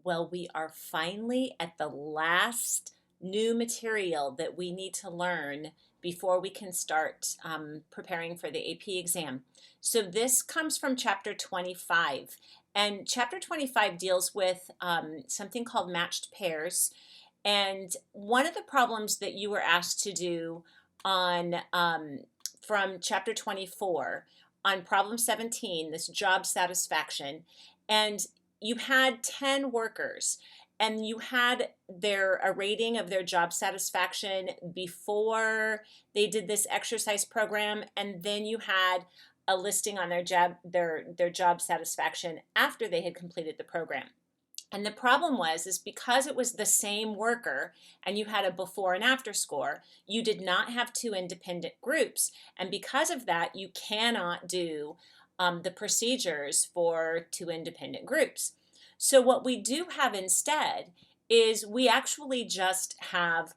Well, we are finally at the last new material that we need to learn before we can start preparing for the AP exam. So this comes from chapter 25. And chapter 25 deals with something called matched pairs. And one of the problems that you were asked to do on from chapter 24 on problem 17, this job satisfaction, and you had 10 workers and you had a rating of their job satisfaction before they did this exercise program, and then you had a listing on their job satisfaction after they had completed the program. And the problem is because it was the same worker and you had a before and after score, you did not have two independent groups. And because of that, you cannot do the procedures for two independent groups. So what we do have instead is we actually just have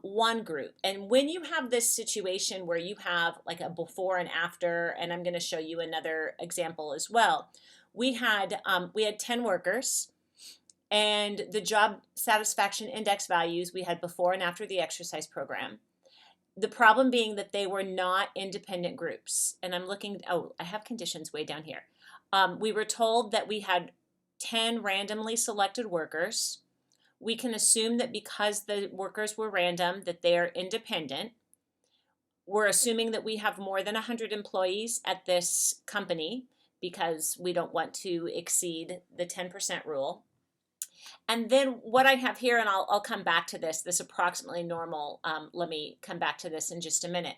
one group. And when you have this situation where you have like a before and after, and I'm going to show you another example as well, we had 10 workers. And the job satisfaction index values we had before and after the exercise program. The problem being that they were not independent groups. And I'm looking, oh, I have conditions way down here. We were told that we had 10 randomly selected workers. We can assume that because the workers were random, that they are independent. We're assuming that we have more than 100 employees at this company because we don't want to exceed the 10% rule. And then what I have here, and I'll come back to this approximately normal, let me come back to this in just a minute.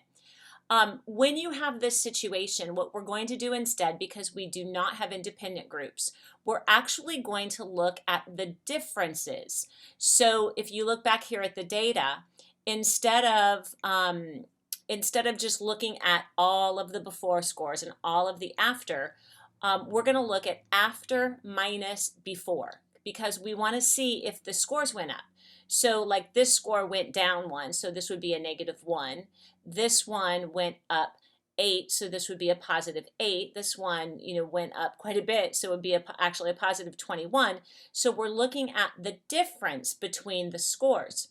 When you have this situation, what we're going to do instead, because we do not have independent groups, we're actually going to look at the differences. So if you look back here at the data, instead of just looking at all of the before scores and all of the after, we're going to look at after minus before, because we want to see if the scores went up. So like this score went down 1, so this would be a -1. This one went up 8, so this would be a +8. This one, went up quite a bit, so it would be actually a +21. So we're looking at the difference between the scores.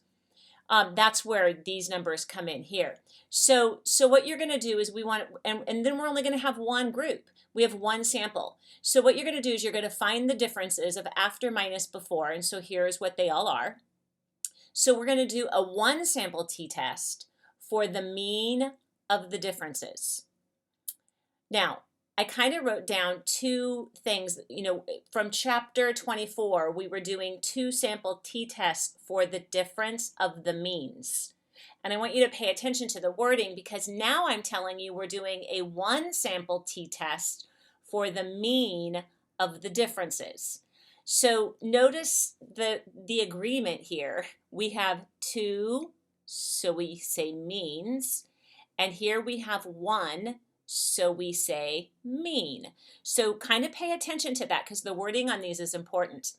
That's where these numbers come in here. So what you're going to do is we want, and then we're only going to have one group. We have one sample. So what you're going to do is you're going to find the differences of after minus before, and so here's what they all are. So we're going to do a one sample t-test for the mean of the differences. Now, I kind of wrote down two things, from chapter 24, we were doing two sample t-tests for the difference of the means. And I want you to pay attention to the wording, because now I'm telling you we're doing a one sample t-test for the mean of the differences. So notice the agreement here. We have two, so we say means, and here we have one, so we say mean. So kind of pay attention to that, because the wording on these is important.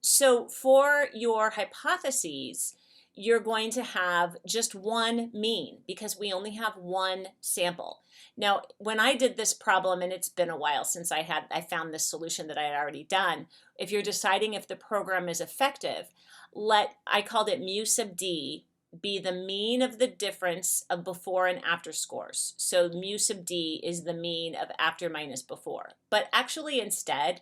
So for your hypotheses, you're going to have just one mean because we only have one sample. Now, when I did this problem, and it's been a while since I found this solution that I had already done, if you're deciding if the program is effective, I called it mu sub d be the mean of the difference of before and after scores. So mu sub d is the mean of after minus before. But actually instead,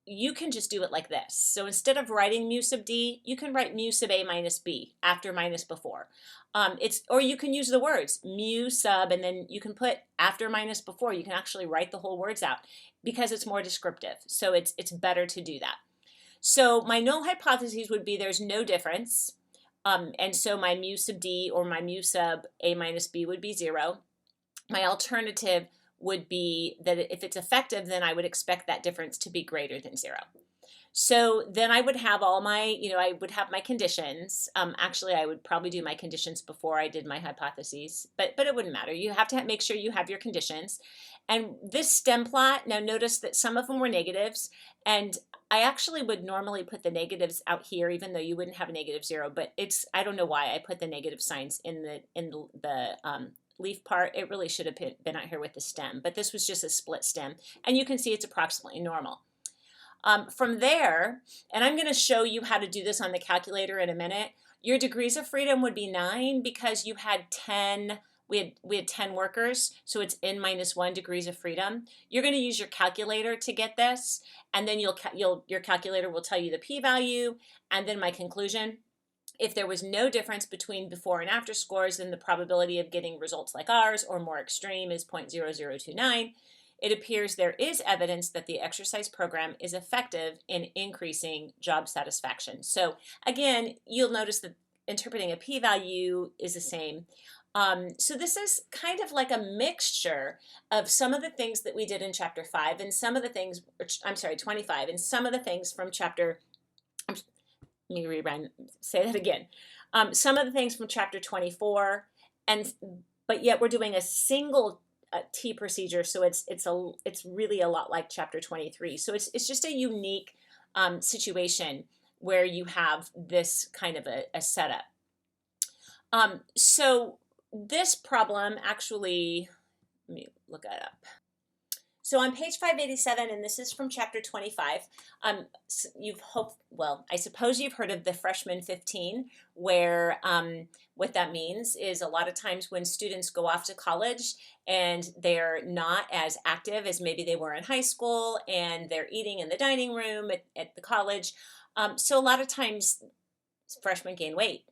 you can just do it like this. So instead of writing mu sub d, you can write mu sub a minus b, after minus before. Or you can use the words mu sub, and then you can put after minus before. You can actually write the whole words out because it's more descriptive. So it's better to do that. So my null hypotheses would be there's no difference. And so my mu sub d or my mu sub a minus b would be 0. My alternative would be that if it's effective, then I would expect that difference to be greater than 0. So then I would have all my, I would have my conditions. Actually, I would probably do my conditions before I did my hypotheses, but it wouldn't matter. You have to make sure you have your conditions. And this stem plot, now notice that some of them were negatives, and I actually would normally put the negatives out here, even though you wouldn't have a -0, but I don't know why I put the negative signs in the leaf part. It really should have been out here with the stem, but this was just a split stem, and you can see it's approximately normal. From there, and I'm going to show you how to do this on the calculator in a minute, your degrees of freedom would be 9 because you had 10, we had 10 workers, so it's n minus 1 degrees of freedom. You're going to use your calculator to get this, and then your calculator will tell you the p-value, and then my conclusion. If there was no difference between before and after scores, then the probability of getting results like ours or more extreme is 0.0029. It appears there is evidence that the exercise program is effective in increasing job satisfaction. So again, you'll notice that interpreting a p-value is the same. So this is kind of like a mixture of some of the things that we did in chapter 5 and some of the things, I'm sorry, 25, and some of the things from chapter, let me rerun, say that again. Some of the things from chapter 24, but yet we're doing a single T procedure, so it's really a lot like chapter 23. So it's just a unique situation where you have this kind of a setup. So this problem actually, let me look it up. So on page 587, and this is from chapter 25, I suppose you've heard of the freshman 15, where what that means is a lot of times when students go off to college and they're not as active as maybe they were in high school, and they're eating in the dining room at the college. So a lot of times freshmen gain weight.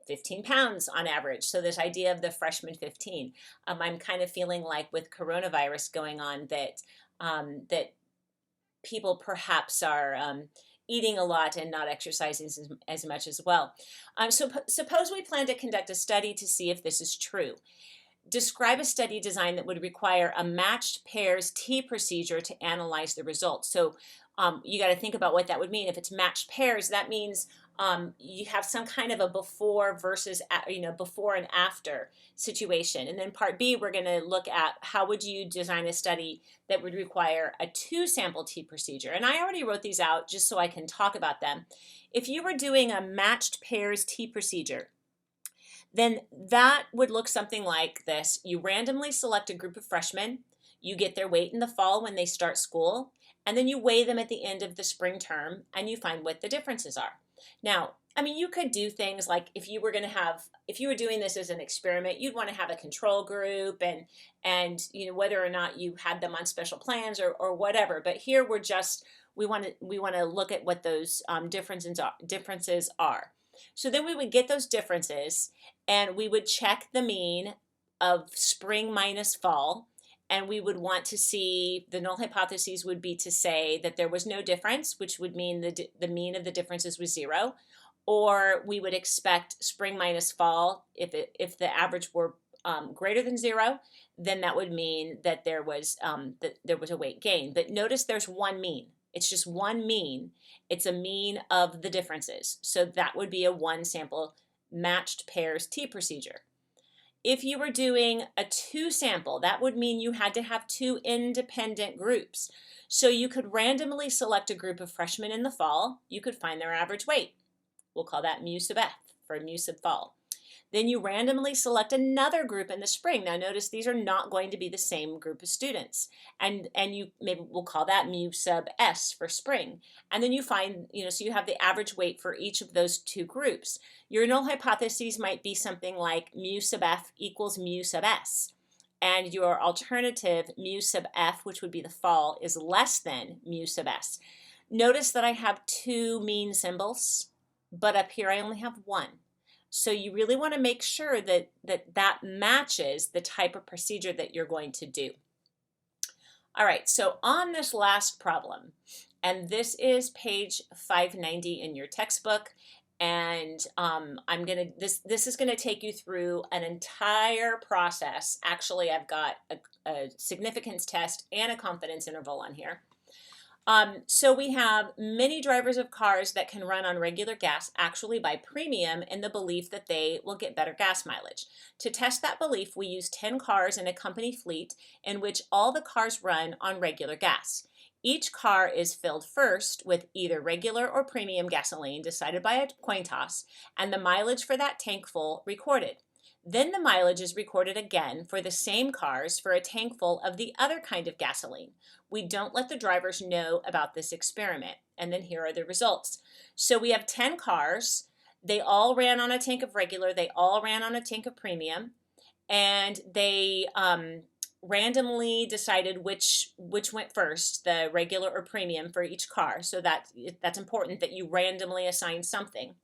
15 pounds on average. So this idea of the freshman 15, I'm kind of feeling like with coronavirus going on that that people perhaps are eating a lot and not exercising as much as well. So suppose we plan to conduct a study to see if this is true. Describe a study design that would require a matched pairs T procedure to analyze the results. So you got to think about what that would mean. If it's matched pairs, that means you have some kind of a before versus, before and after situation. And then part B, we're going to look at how would you design a study that would require a 2-sample T procedure. And I already wrote these out just so I can talk about them. If you were doing a matched pairs T procedure, then that would look something like this. You randomly select a group of freshmen, you get their weight in the fall when they start school, and then you weigh them at the end of the spring term and you find what the differences are. Now, I mean, you could do things like if you were doing this as an experiment, you'd want to have a control group and whether or not you had them on special plans or whatever. But here we want to look at what those differences are. So then we would get those differences and we would check the mean of spring minus fall. And we would want to see, the null hypotheses would be to say that there was no difference, which would mean the mean of the differences was 0. Or we would expect spring minus fall, if the average were greater than 0, then that would mean that there was a weight gain. But notice there's one mean. It's just one mean. It's a mean of the differences. So that would be a 1-sample matched pairs T procedure. If you were doing a 2-sample, that would mean you had to have 2 independent groups. So you could randomly select a group of freshmen in the fall. You could find their average weight. We'll call that mu sub f for mu sub fall. Then you randomly select another group in the spring. Now notice these are not going to be the same group of students. And we'll call that mu sub s for spring. And then you find, so you have the average weight for each of those 2 groups. Your null hypotheses might be something like mu sub f equals mu sub s. And your alternative mu sub f, which would be the fall, is less than mu sub s. Notice that I have 2 mean symbols, but up here I only have 1. So you really want to make sure that matches the type of procedure that you're going to do. All right, so on this last problem, and this is page 590 in your textbook, and this is gonna take you through an entire process. Actually, I've got a significance test and a confidence interval on here. So we have many drivers of cars that can run on regular gas actually buy premium in the belief that they will get better gas mileage. To test that belief, we use 10 cars in a company fleet in which all the cars run on regular gas. Each car is filled first with either regular or premium gasoline decided by a coin toss, and the mileage for that tank full recorded. Then the mileage is recorded again for the same cars for a tank full of the other kind of gasoline. We don't let the drivers know about this experiment. And then here are the results. So we have 10 cars. They all ran on a tank of regular. They all ran on a tank of premium. And they randomly decided which went first, the regular or premium for each car. So that's important that you randomly assign something.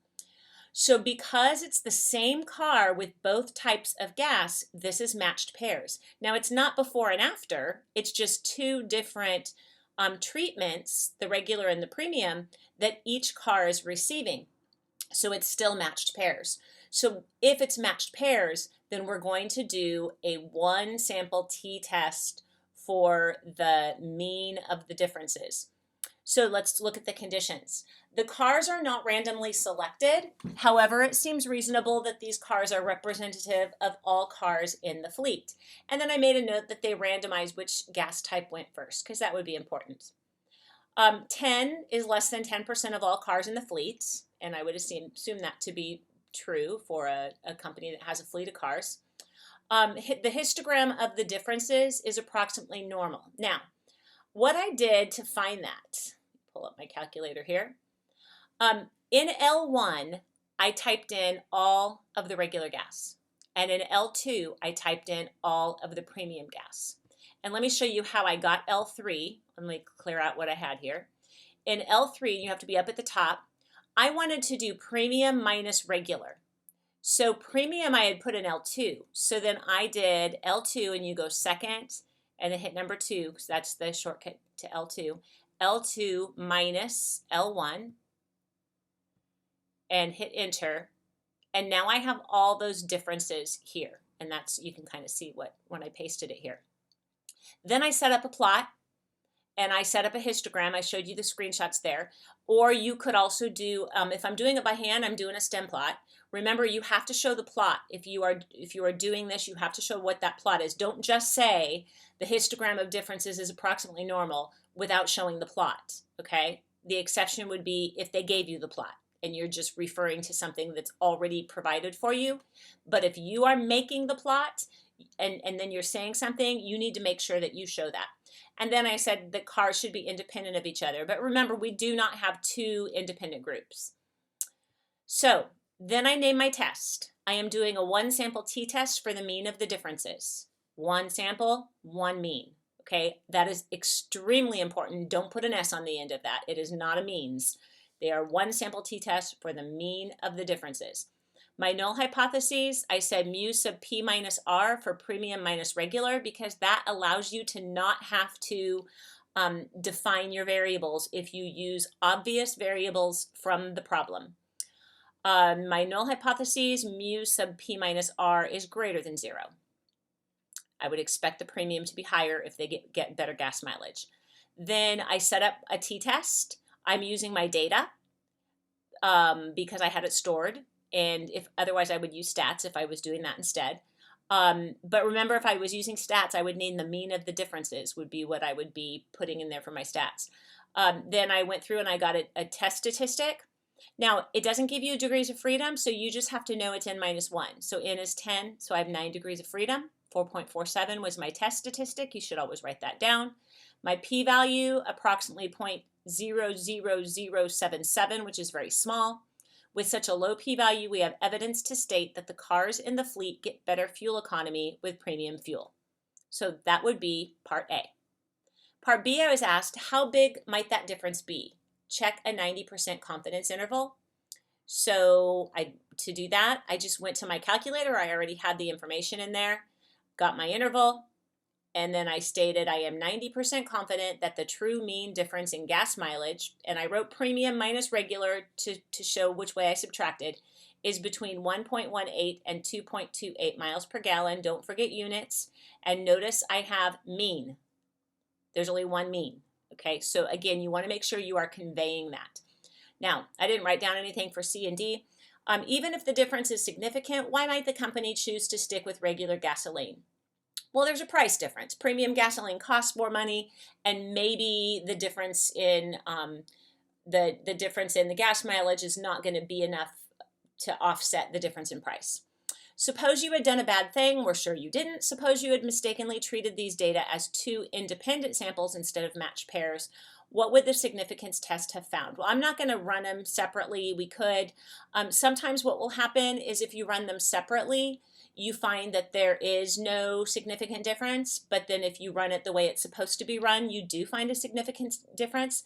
So because it's the same car with both types of gas, this is matched pairs. Now it's not before and after, it's just two different treatments, the regular and the premium, that each car is receiving. So it's still matched pairs. So if it's matched pairs, then we're going to do a one sample t-test for the mean of the differences. So let's look at the conditions. The cars are not randomly selected. However, it seems reasonable that these cars are representative of all cars in the fleet. And then I made a note that they randomized which gas type went first, because that would be important. 10 is less than 10% of all cars in the fleet, and I would assume that to be true for a company that has a fleet of cars. The histogram of the differences is approximately normal. Now, what I did to find that, pull up my calculator here. In L1, I typed in all of the regular gas. And in L2, I typed in all of the premium gas. And let me show you how I got L3. Let me clear out what I had here. In L3, you have to be up at the top. I wanted to do premium minus regular. So premium I had put in L2. So then I did L2, and you go second, and then hit number 2, because that's the shortcut to L2. L2 minus L1, and hit enter. And now I have all those differences here. And that's, you can kind of see when I pasted it here. Then I set up a plot, and I set up a histogram. I showed you the screenshots there. Or you could also do, if I'm doing it by hand, I'm doing a stem plot. Remember, you have to show the plot. If you are doing this, you have to show what that plot is. Don't just say the histogram of differences is approximately normal without showing the plot, okay? The exception would be if they gave you the plot and you're just referring to something that's already provided for you. But if you are making the plot and then you're saying something, you need to make sure that you show that. And then I said the cars should be independent of each other. But remember, we do not have two independent groups. So then I name my test. I am doing a one sample t-test for the mean of the differences. One sample, one mean. Okay, that is extremely important. Don't put an S on the end of that. It is not a means. They are one sample t-test for the mean of the differences. My null hypotheses, I said mu sub p minus r for premium minus regular, because that allows you to not have to define your variables if you use obvious variables from the problem. My null hypotheses, mu sub p minus r is greater than 0. I would expect the premium to be higher if they get better gas mileage. Then I set up a t-test. I'm using my data because I had it stored. And if otherwise I would use stats if I was doing that instead. But remember, if I was using stats, I would name the mean of the differences would be what I would be putting in there for my stats. Then I went through and I got a test statistic. Now, it doesn't give you degrees of freedom, so you just have to know it's n minus 1. So n is 10, so I have 9 degrees of freedom. 4.47 was my test statistic. You should always write that down. My p-value, approximately 0.00077, which is very small. With such a low p-value, we have evidence to state that the cars in the fleet get better fuel economy with premium fuel. So that would be part A. Part B, I was asked, how big might that difference be? Check a 90% confidence interval. So to do that, I just went to my calculator. I already had the information in there, got my interval, and then I stated I am 90% confident that the true mean difference in gas mileage, and I wrote premium minus regular to show which way I subtracted, is between 1.18 and 2.28 miles per gallon. Don't forget units. And notice I have mean. There's only one mean. Okay, so again, you want to make sure you are conveying that. Now, I didn't write down anything for C and D. Even if the difference is significant, why might the company choose to stick with regular gasoline? Well, there's a price difference. Premium gasoline costs more money, and maybe the difference in the difference in the gas mileage is not going to be enough to offset the difference in price. Suppose you had done a bad thing. We're sure you didn't. Suppose you had mistakenly treated these data as two independent samples instead of matched pairs. What would the significance test have found? Well, I'm not going to run them separately. We could. Sometimes what will happen is if you run them separately, you find that there is no significant difference, but then if you run it the way it's supposed to be run, you do find a significant difference.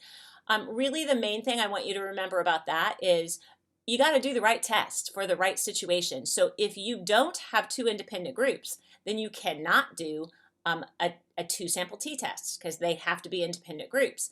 Really, the main thing I want you to remember about that is you got to do the right test for the right situation. So if you don't have two independent groups, then you cannot do a two sample t-test because they have to be independent groups.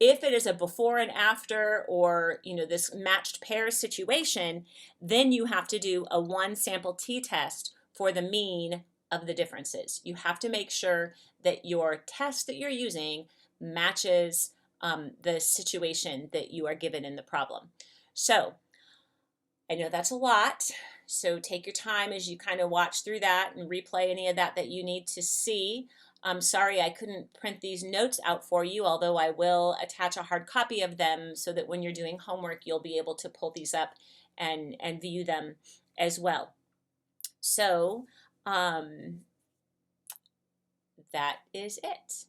If it is a before and after, or this matched pair situation, then you have to do a one sample t-test for the mean of the differences. You have to make sure that your test that you're using matches the situation that you are given in the problem. So I know that's a lot, so take your time as you kind of watch through that and replay any of that you need to see. I'm sorry I couldn't print these notes out for you, although I will attach a hard copy of them so that when you're doing homework, you'll be able to pull these up and view them as well. So that is it.